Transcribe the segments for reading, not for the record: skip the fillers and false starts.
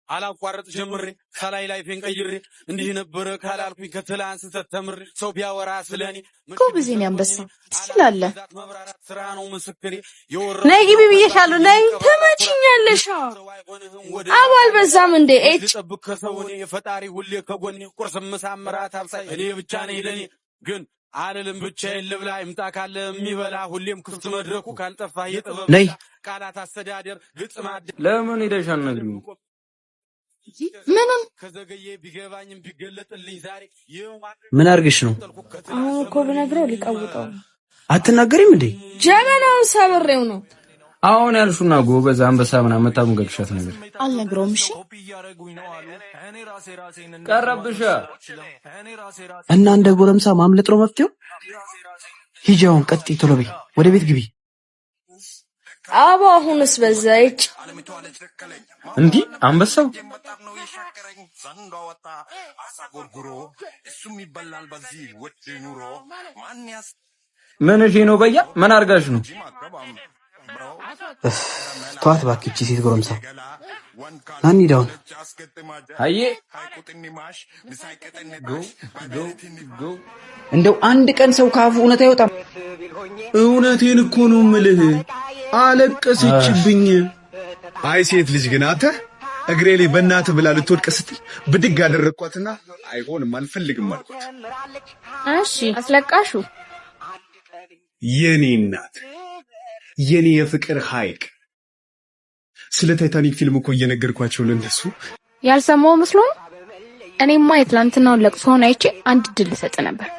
አላቋረጥ ጀምሬ ከላይ ላይፌን ቀይሬ እንዲህ ነበረ ካላልኩኝ ከትላንት ተተምሬ ሰው ቢያወራ ስለኔ ጎበዜን ያንበሳ ትችላለህ። ስራ ነው ምስክሬ ነይ ግቢ ብዬሻለሁ። ነይ ተመችኛለሽ። አባል በዛም እንዴ ጠብቅ ከሰውኔ የፈጣሪ ሁሌ ከጎኔ ቁርስ ምሳምራት አብሳይ እኔ ብቻ ነኝ ለኔ ግን አልልም ብቻዬን ልብላ ይምጣ ካለ የሚበላ ሁሌም ክፍት መድረኩ ካልጠፋ የጥበብ ቃላት አስተዳደር ግጥም ለምን ሄደሽ አትነግሪኝ? ምንም ከዘገየ ቢገባኝም ቢገለጥልኝ ዛሬ ምን አርግሽ ነው? አሁን እኮ ብነግረው ሊቀውጠው አትናገሪም እንዴ? ጀበናውን ሰብሬው ነው። አሁን ያልሹና ጎበዝ አንበሳ ምናምን መታሙገልሻት ነገር አልነግረውም። እሺ ቀረብሻ እና እንደ ጎረምሳ ማምለጥ ነው መፍትሄው? ሂጂ አሁን ቀጥይ፣ ቶሎ በይ ወደ ቤት ግቢ። አባ አሁንስ በዛይጭ እንዴ አንበሳው ምን እሺ ነው በያ ምን አርጋሽ ነው? ተዋት እባክሽ ሴት ጎረምሳ ናኒ ዳውን አዬ እንደው አንድ ቀን ሰው ካፉ እውነት አይወጣም። እውነቴን እኮ ነው የምልህ። አለቀሰችብኝ። አይ ሴት ልጅ ግን አንተ እግሬ ላይ በእናትህ ብላ ልትወድቅ ስትል ብድግ አደረኳትና አይሆንም አልፈልግም አልኳት። እሺ አስለቃሹ የኔ እናት የኔ የፍቅር ሐይቅ ስለ ታይታኒክ ፊልም እኮ እየነገርኳቸው ለነሱ ያልሰማው መስሎ እኔማ የትላንትናውን ለቅሶውን አይቼ አንድ ድል ሰጥ ነበር።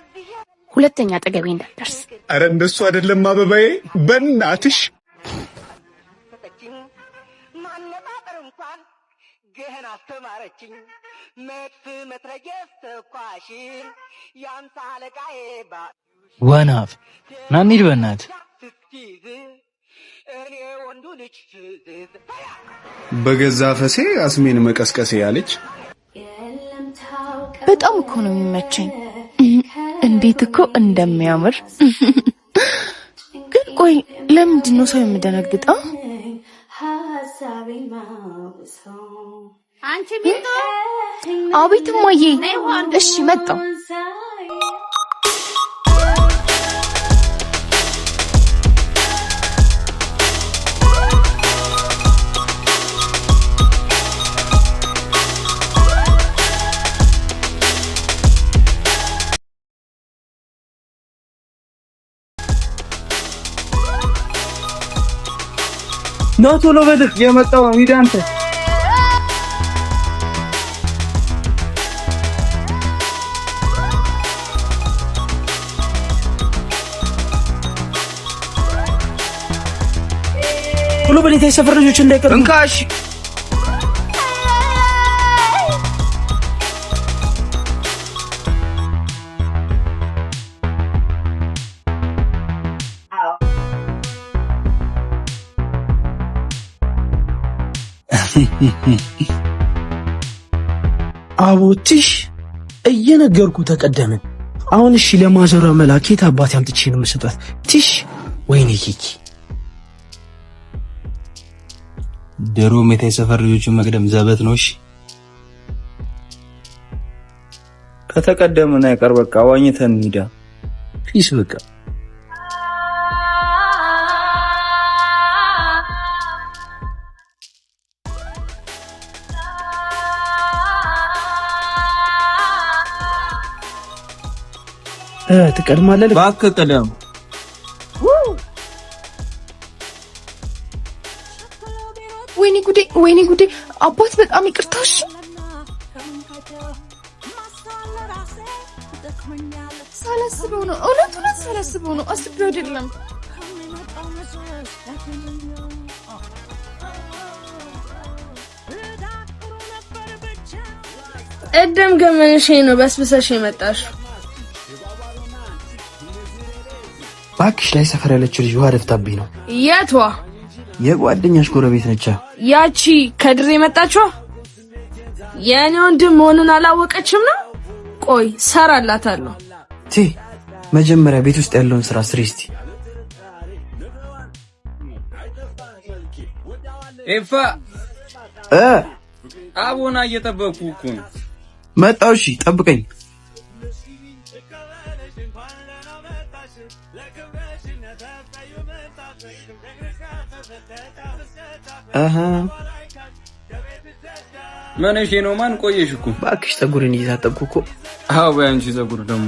ሁለተኛ አጠገቤ እንዳትደርስ። አረ እንደሱ አይደለም አበባዬ በእናትሽ ገና ተማረችኝ መጥፍ መትረየስ ተኳሽን ያንተ አለቃዬ ዋናፍ ናኒድ በእናት እኔ ወንዱ ልጅ በገዛ ፈሴ አስሜን መቀስቀሴ ያለች በጣም እኮ ነው የሚመቸኝ። እንዴት እኮ እንደሚያምር ግን ቆይ ለምንድን ነው ሰው የሚደነግጠው? አንቺ ቢቶ አቤት እማዬ። እሺ መጣሁ። ነው ቶሎ በልህ የመጣው ነው። ሂድ አንተ ቶሎ በልህ የሰፈር ልጆች እንዳይቀሩ እንካሽ አቦትሽ እየነገርኩ ተቀደምን። አሁን እሺ ለማዘሯ መላኬት አባቴ አምጥቼ ነው መስጠት ትሽ ወይኔ ኪኪ ድሮ ሜታይ ሰፈር ልጆችን መቅደም ዘበት ነው። እሺ ከተቀደመና አይቀር በቃ ዋኝተን ሂዳ ፒስ በቃ ትቀድማለህ። እባክህ ቀደም። ወይኔ ጉዴ አባት በጣም ይቅርታሽ። ሳላስበው ነው እውነቱን ሳላስበው ነው አስቤው አይደለም። እደም ገመንሽ ነው በስብሰሽ የመጣሽ። ባክሽ ላይ ሰፈር ያለችው ልጅ ውሃ ደፍታብኝ ነው። የቷ? የጓደኛሽ ጎረቤት ነች። ያቺ ከድሬ መጣችው። የኔ ወንድም መሆኑን አላወቀችም ነው። ቆይ ሰራላታለሁ። መጀመሪያ ቤት ውስጥ ያለውን ስራ ስሪ እስቲ። ኤፋ አቦና እየጠበኩ እኮ ነው። መጣው። እሺ ጠብቀኝ። ማነሽ ነው? ማን ቆየሽ እኮ ባክሽ ፀጉርን እየታጠብኩ እኮ። አዎ ያንቺ ፀጉር ደግሞ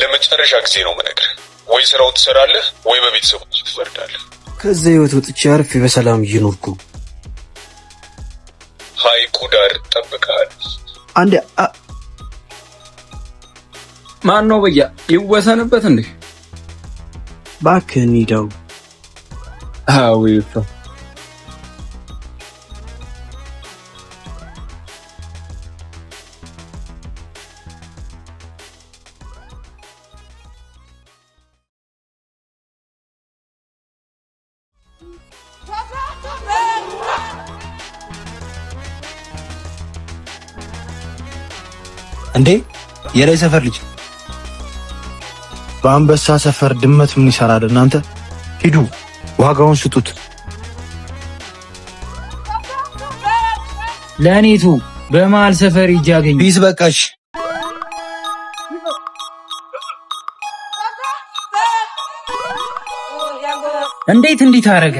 ለመጨረሻ ጊዜ ነው የምነግርህ። ወይ ስራው ትሰራለህ ወይ በቤተሰቦች ትፈርዳለህ። ከዛ ህይወት ወጥቼ አርፌ በሰላም እየኖርኩ ሐይቁ ዳር ጠብቀሃል። አንዴ ማን ነው በያ ይወሰንበት እንዴ? ባክህ እንሂዳው። አዎ ይፋ እንዴ የላይ ሰፈር ልጅ በአንበሳ ሰፈር ድመት ምን ይሰራል? እናንተ ሂዱ ዋጋውን ስጡት። ለኔቱ በመሃል ሰፈር ይጃገኝ ቢስ በቃሽ። እንዴት እንዲህ ታረገ?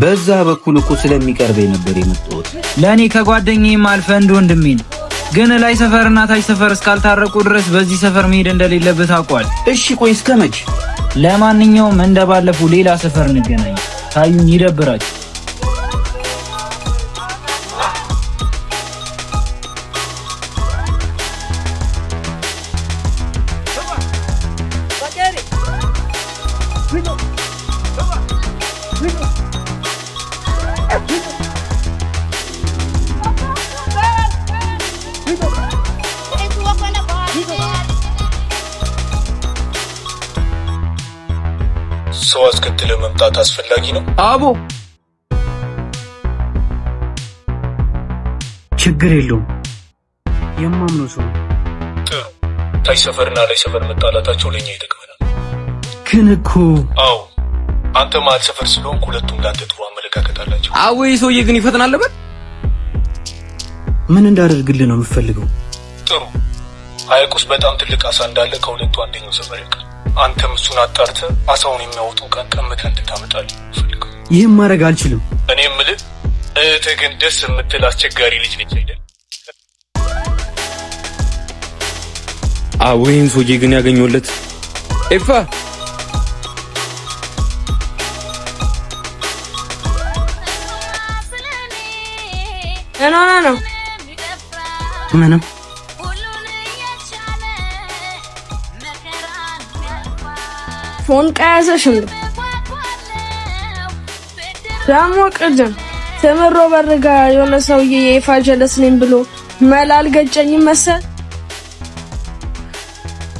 በዛ በኩል እኮ ስለሚቀርበኝ ነበር የመጣሁት። ለኔ ከጓደኛዬ ማልፈ እንደ ወንድሜ ነው። ግን ላይ ሰፈርና ታች ሰፈር እስካልታረቁ ድረስ በዚህ ሰፈር መሄድ እንደሌለበት አውቋል። እሺ ቆይ እስከመች? ለማንኛውም እንደባለፈው ሌላ ሰፈር እንገናኝ። ታዩኝ ይደብራችሁ። ሰው አስከትለ መምጣት አስፈላጊ ነው። አቦ ችግር የለውም የማምነው ሰው። ጥሩ ታች ሰፈርና ላይ ሰፈር መጣላታቸው ለኛ ይጠቅመናል። ግን እኮ አዎ አንተ መሀል ሰፈር ስለሆንክ ሁለቱም ላንተ ጥሩ አመለካከት አላቸው። አዎ ሰውዬ ግን ይፈጥናል ነበር። ምን እንዳደርግልህ ነው የምፈልገው? ጥሩ ሐይቁስ በጣም ትልቅ አሳ እንዳለ ከሁለቱ አንደኛው ሰፈር ያውቃል። አንተም እሱን አጣርተህ አሳውን የሚያወጡ ቀን ቀምተህ እንድታመጣልህ ፈልገው። ይህም ማድረግ አልችልም። እኔ የምልህ እህትህ ግን ደስ የምትል አስቸጋሪ ልጅ ነች አይደል? አዎ ይሄን ሰውዬ ግን ያገኘውለት ኤፋ ነው ምንም ፎን ቀያዘሽ እንዴ? ደግሞ ቅድም ተመሮ በርጋ የሆነ ሰውዬ የይፋ ጀለስ ነኝ ብሎ መላል ገጨኝ መሰል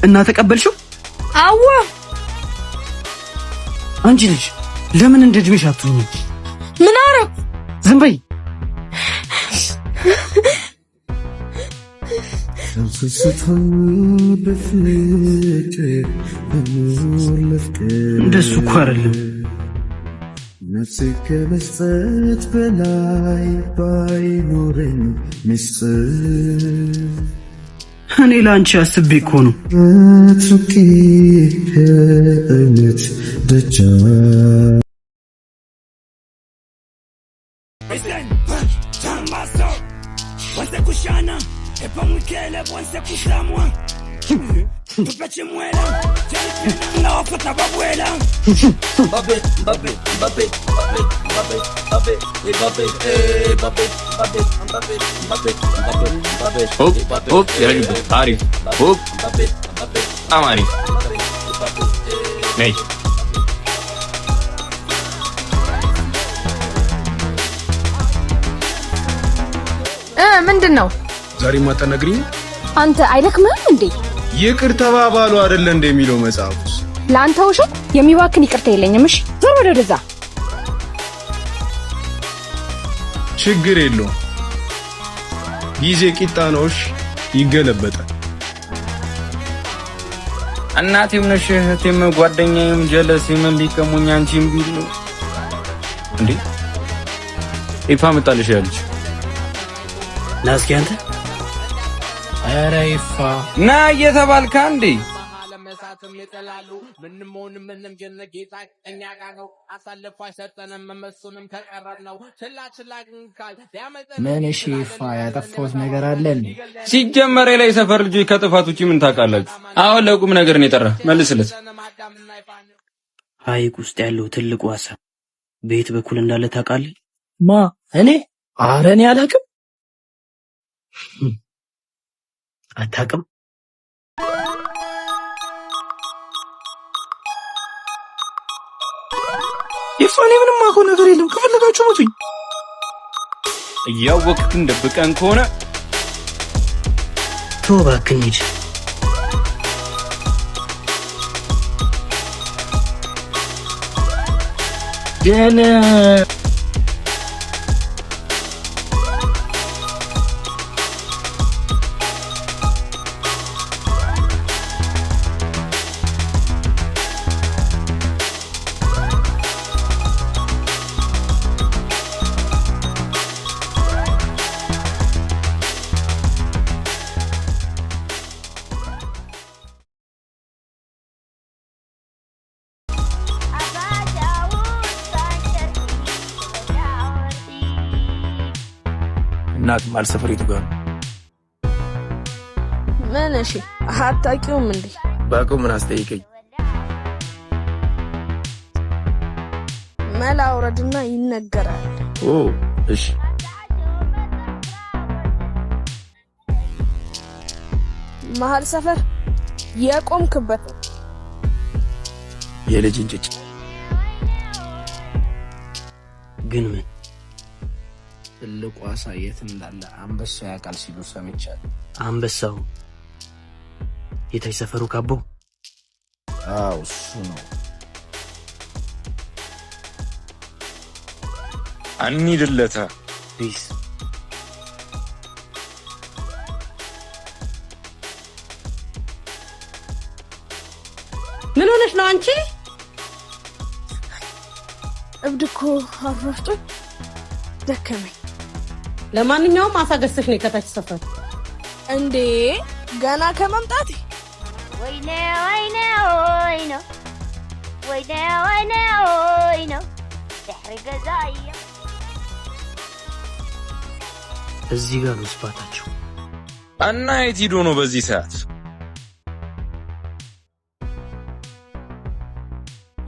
እና ተቀበልሽው? አዎ አንቺ ልጅ ለምን እንደ እድሜሽ አትሁኚ? ምን አረኩ? ዝም በይ። እንደሱ እኮ አይደለም። ነፍሴ ከመስጠት በላይ ባይኖረኝ ምስጢር እኔ ለአንቺ አስቤ እኮ ነው። ቱኪ ከእውነት ደጃ አሪፍ አማሪ ነይ ምንድን ነው ዛሬ ማጠናግሪኝ? አንተ አይለክምህም እንዴ? ይቅር ተባባሉ አይደለ እንደሚለው መጽሐፍ ውስጥ። ለአንተ ውሸት የሚባክን ይቅርታ የለኝም። እሺ ዞር ወደ ወደዛ። ችግር የለውም ጊዜ ቂጣ ነው። እሺ ይገለበጣል። እናቴም ነሽ እህቴም ጓደኛዬም ጀለስ ምን ሊቀሙኝ አንቺም ቢሉ እንዴ ኢፋ መጣልሽ ያለች ና እስኪ አንተ ኧረ ኢፋ ና እየተባልክ አንዴ ምን እሺ ኢፋ ያጠፋሁት ነገር አለ እንዴ? ሲጀመር ላይ ሰፈር ልጆች ከጥፋት ውጪ ምን ታውቃላችሁ? አሁን ለቁም ነገር ነው የጠራ መልስለት። ሐይቅ ውስጥ ያለው ትልቁ አሳ በየት በኩል እንዳለ ታውቃለህ? ማ እኔ? ኧረ እኔ አላውቅም። አታውቅም? ኢፋኔ ምንም አውቀው ነገር የለም። ከፈለጋችሁ ሞቱኝ። እያወቅክ እንደብቀን ከሆነ ተው እባክህ እንሂድ። ግን እናት ማልሰፈሪቱ ጋር ምን እሺ አታውቂውም እንዴ? ባውቀው ምን አስጠይቀኝ። መላ አውረድና ይነገራል። ኦ እሺ መሀል ሰፈር የቆምክበት የልጅ እንጭጭ ግን ምን ትልቁ አሳ የት እንዳለ አንበሳው ያውቃል ሲሉ ሰምቻለሁ። አንበሳው የታይ ሰፈሩ ካቦ? አው እሱ ነው። አንሂድለታ ቢስ ምን ሆነሽ ነው አንቺ? እብድ እኮ አረፍቶ ደከመኝ። ለማንኛውም አሳገሰሽ ነው ከታች ሰፈር እንዴ ገና ከመምጣቴ ወይኔ ወይኔ ወይኔ ወይኔ ወይኔ ወይኔ ተሕርገዛያ እዚህ ጋር ነው ስፋታቸው። እና የት ሂዶ ነው በዚህ ሰዓት?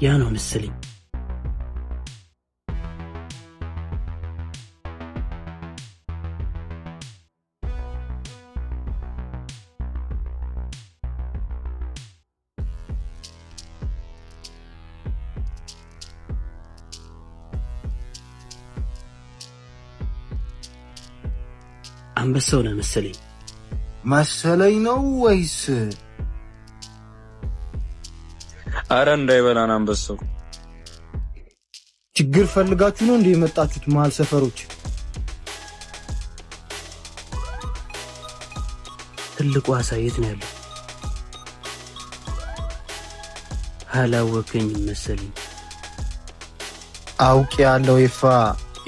ያ ነው መሰለኝ። አንበሳው ነው መሰለኝ ነው ወይስ? አረ እንዳይበላን አንበሳው። ችግር ፈልጋችሁ ነው እንዴ የመጣችሁት? መሀል ሰፈሮች ትልቁ አሳ የት ነው ያለው? አላወቀኝም መሰለኝ። አውቄ ያለው ይፋ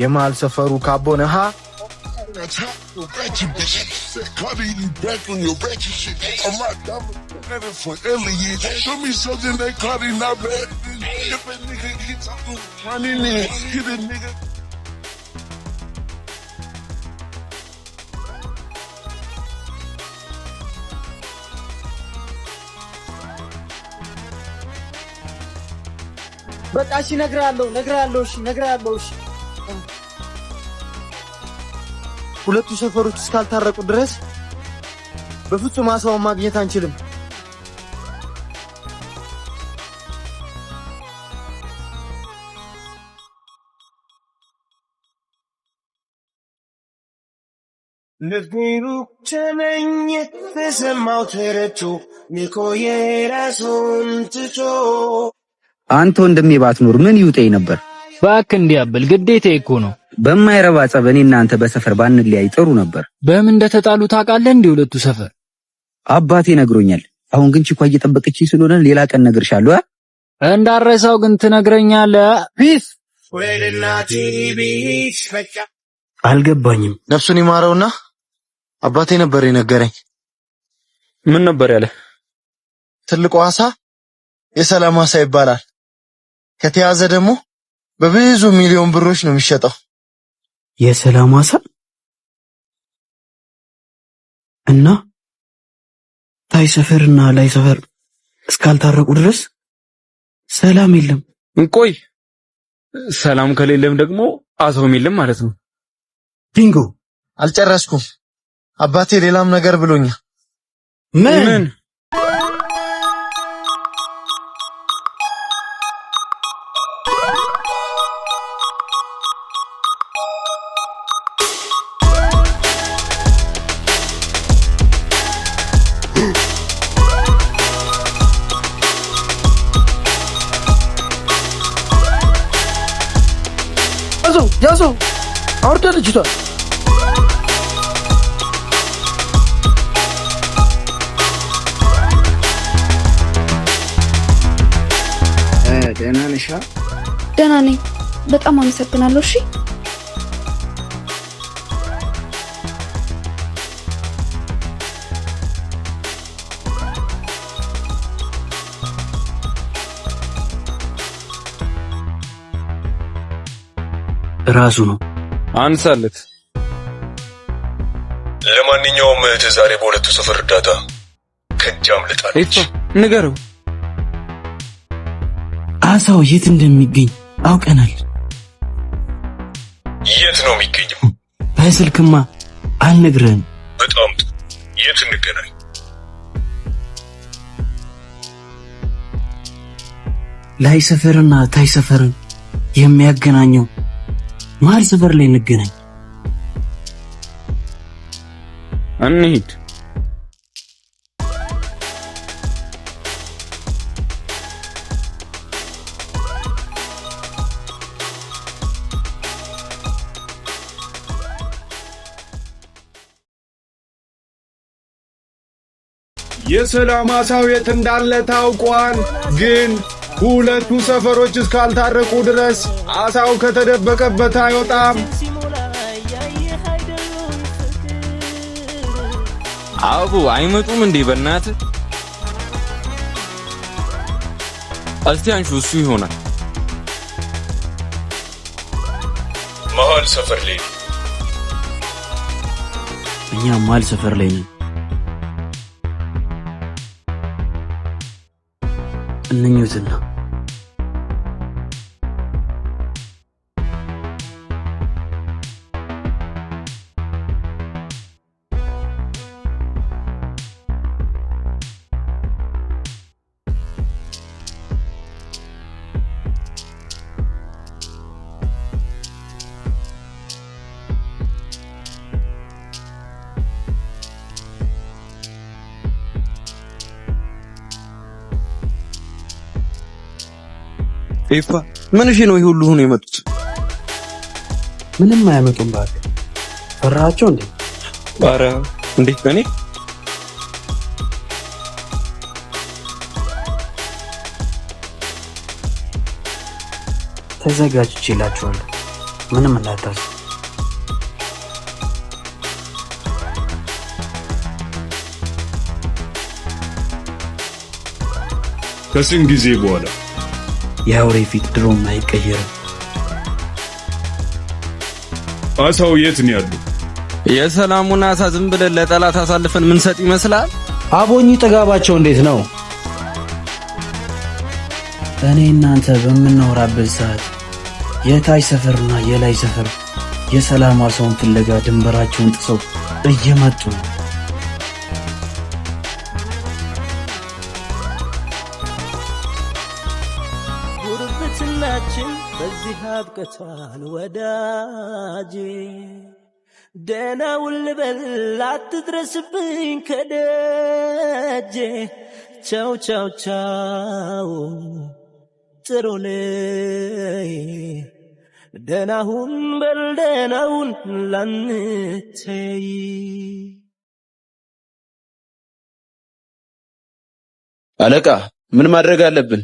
የመሀል ሰፈሩ ካቦ ነህ? Cardi, you back on your ratchet shit. I'm not better for aliens. Show me something that Cardi not bad. If a nigga gets running in, hit a nigga. በቃ እሺ ነግራለሁ። እሺ ሁለቱ ሰፈሮች እስካልታረቁ ድረስ በፍጹም አሳውን ማግኘት አንችልም። ልቤሩ ቸነኝ ተሰማው ተረቶ ሚኮዬ ራሱን ትቶ አንተ ወንድሜ ባትኖር ምን ይውጠኝ ነበር? እባክህ እንዲያብል ግዴታዬ እኮ ነው። በማይረባ ጸብ እኔና አንተ በሰፈር ባንለያይ ጥሩ ነበር። በምን እንደተጣሉ ታውቃለህ? እንደ ሁለቱ ሰፈር አባቴ ነግሮኛል። አሁን ግን ቺኳ እየጠበቀችኝ ስለሆነ ሌላ ቀን እነግርሻለሁ። እንዳረሳው ግን ትነግረኛለህ። ፒስ አልገባኝም። ነፍሱን ይማረውና አባቴ ነበር የነገረኝ። ምን ነበር ያለ? ትልቁ ዓሳ የሰላም ዓሳ ይባላል። ከተያዘ ደግሞ በብዙ ሚሊዮን ብሮች ነው የሚሸጠው። የሰላም ዓሳ እና ታይ ሰፈርና ላይ ሰፈር እስካልታረቁ ድረስ ሰላም የለም። እንቆይ ሰላም ከሌለም ደግሞ ዓሳውም የለም ማለት ነው። ቢንጎ አልጨረስኩም። አባቴ ሌላም ነገር ብሎኛል። ምን? ያዞ አውርዳ ልጅቷ ደህና ነሽ? ደህና ነኝ። በጣም አመሰግናለሁ። እሺ ራሱ ነው አንሳለት። ለማንኛውም ዛሬ በሁለቱ ሰፈር እርዳታ ከጃም ልጣለች። ንገረው። ዓሳው የት እንደሚገኝ አውቀናል። የት ነው የሚገኘው? በስልክማ አልነግረህም። በጣም ጥሩ። የት እንገናኝ? ላይ ሰፈርና ታይ ሰፈርን የሚያገናኘው መሀል ሰፈር ላይ እንገናኝ። እንሂድ። የሰላም ዓሳው የት እንዳለ ታውቋል። ግን ሁለቱ ሰፈሮች እስካልታረቁ ድረስ ዓሳው ከተደበቀበት አይወጣም። አቡ አይመጡም እንዴ? በእናትህ እስቲ አንሹ። እሱ ይሆናል መሀል ሰፈር ላይ። እኛ መሀል ሰፈር ላይ ነን። እንኙትና ኤፋ ምን እሺ ነው ይሁሉ ሆኖ የመጡት? ምንም አያመጡም። ባክ ፈራቸው እንዴ? ኧረ እንዴ እኔ ተዘጋጅቼላችኋለሁ። ምንም እንዳታስቡ። ከስንት ጊዜ በኋላ የአውሬ ፊት ድሮም አይቀየርም። ዓሳው የት ነው ያለው? የሰላሙን ዓሳ ዝም ብለን ለጠላት አሳልፈን ምን ሰጥ ይመስላል? አቦኝ ጥጋባቸው እንዴት ነው? እኔ እናንተ በምናወራበት ሰዓት የታይ ሰፈርና የላይ ሰፈር የሰላም ዓሳውን ፍለጋ ድንበራቸውን ጥሰው እየመጡ ነው። ጉርብትናችን በዚህ አብቅቷል ወዳጄ። ደህና ውል በል አትድረስብኝ ከደጄ። ቻው ቻው ቻው ጥሩ ነይ። ደህና ሁን በል ደህና ሁን ላንተይ። አለቃ ምን ማድረግ አለብን?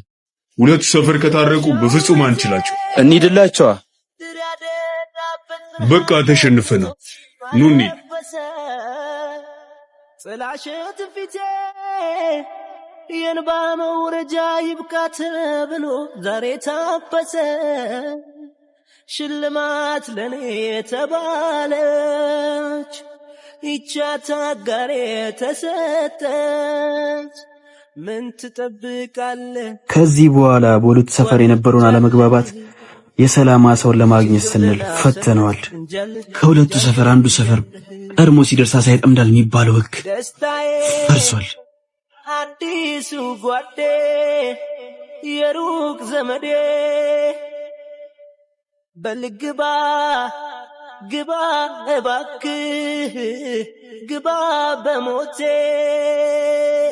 ሁለቱ ሰፈር ከታረቁ በፍጹም አንችላቸው። እንሂድላቸዋ። በቃ ተሸንፈናል። ኑኒ ጽላሸት ፊቴ የንባ መውረጃ ይብቃት ብሎ ዛሬ ታፈሰ። ሽልማት ለኔ ተባለች ይቻት አጋሬ ተሰጠች። ምን ትጠብቃለህ? ከዚህ በኋላ በሁለቱ ሰፈር የነበረውን አለመግባባት የሰላማ ሰውን ለማግኘት ስንል ፈተነዋል። ከሁለቱ ሰፈር አንዱ ሰፈር ቀድሞ ሲደርስ አሳ ይጠምዳል የሚባለው ሕግ ፈርሷል። አዲሱ ጓዴ የሩቅ ዘመዴ በልግባ ግባ እባክህ ግባ በሞቴ።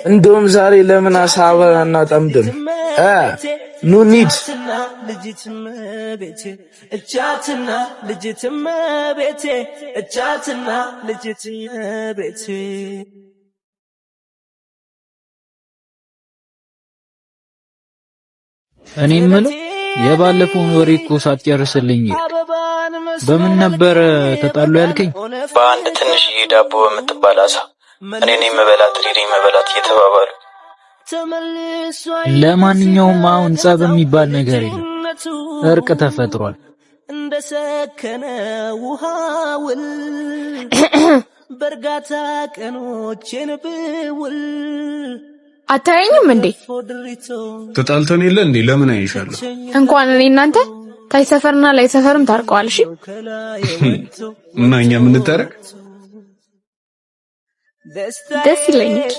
እንደውም ዛሬ ለምን አሳባ አናጠምድም? ኑ እንሂድ። ልጅትም ቤቴ እቻትና ልጅትም ቤቴ እቻትና ልጅትም ቤቴ። እኔ የምለው የባለፈውን ወሬ እኮ ሳትጨርስልኝ በምን ነበር ተጣሉ ያልከኝ? በአንድ ትንሽዬ ዳቦ በምትባል አሳ እኔ የምበላት ሪሪ መበላት እየተባባሉ። ለማንኛውም አሁን ጸብ የሚባል ነገር የለም፣ እርቅ ተፈጥሯል። እንደሰከነ ውሃውል በርጋታ ቀኖቼን ብውል። አታየኝም እንዴ? ተጣልተን የለ እንዴ? ለምን አይሻለሁ? እንኳን እኔ እናንተ ታይ ሰፈርና ላይ ሰፈርም ታርቀዋል። እሺ እና እኛ ምን ታረቅ? ደስ ይለኛል።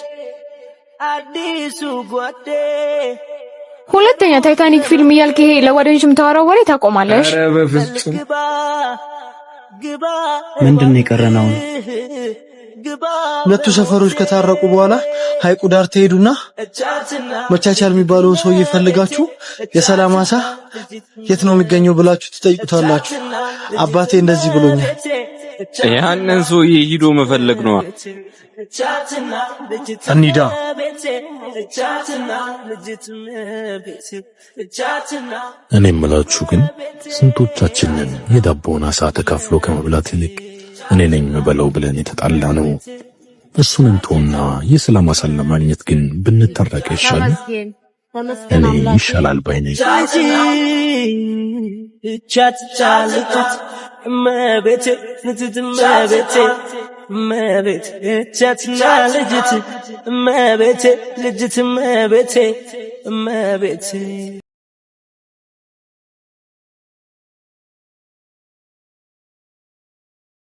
አዲሱ ጓዴ ሁለተኛ ታይታኒክ ፊልም እያልክ ይሄ ለጓደኞች የምታወራው ወሬ ታቆማለሽ? ኧረ በፍጹም። ምንድነው የቀረነው? ሁለቱ ሰፈሮች ከታረቁ በኋላ ሐይቁ ዳር ትሄዱና መቻቻል የሚባለውን ሰው እየፈልጋችሁ የሰላም አሳ የት ነው የሚገኘው ብላችሁ ትጠይቁታላችሁ። አባቴ እንደዚህ ብሎኛል። ያንን ሰውዬ ሂዶ መፈለግ ነው። እንሂዳ። እኔ የምላችሁ ግን ስንቶቻችንን የዳቦውን አሳ ተካፍሎ ከመብላት ይልቅ እኔ ነኝ የምበላው ብለን የተጣላ ነው። እሱን እንተውና የሰላም አሳን ለማግኘት ግን ብንታረቅ ይሻላል። እኔ ይሻላል ባይ ነኝ። መቤቴ ንትት መቤቴ መቤቴ ቻትና ልጅት መቤቴ ልጅት መቤቴ መቤቴ